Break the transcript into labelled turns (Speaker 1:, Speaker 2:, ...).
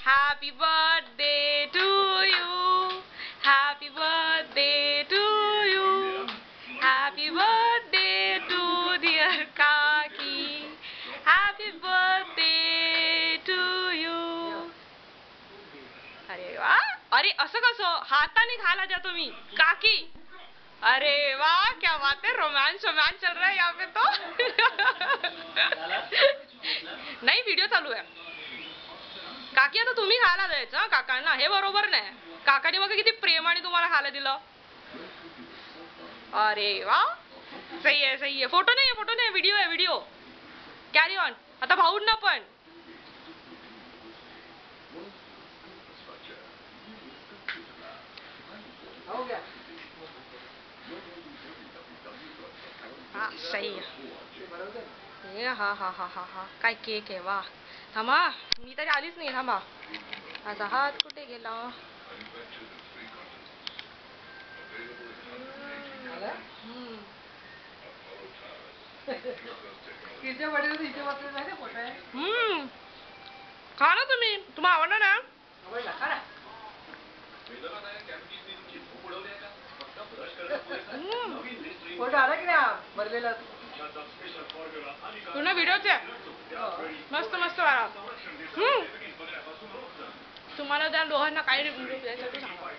Speaker 1: Happy birthday to you. Happy birthday to you. Happy birthday to dear Kaki. Happy birthday to you. अरे वा, अरे असं कसं हाताने खाला द्या तुम्ही काकी. अरे वाह, क्या बात है, रोमांस रोमांस चल रहा है यहाँ पे तो. नाही, व्हिडिओ चालू आहे. काकी आता तुम्ही खायला द्यायचं काकांना, हे बरोबर नाही. काकाने बघा किती प्रेमाने तुम्हाला खायला दिलं. अरे वा, सही आहे सही आहे. फोटो नाही, व्हिडिओ आहे व्हिडिओ. Carry on. आता भाऊंना पण. हा सही आहे. हा हा हा हा हा, काय केक आहे. वा, थांबा, मी तरी आलीच नाही. थांबा, माझा हात कुठे गेला. खा ना तुम्ही, तुम्हाला आवडणार ना.
Speaker 2: फोटो आला की नाही भरलेला
Speaker 1: पूर्ण व्हिडिओच आहे. मस्त मस्त वाला. तुम्हाला त्या दोघांना काय रिव्ह्यू द्यायसाठी सांगा.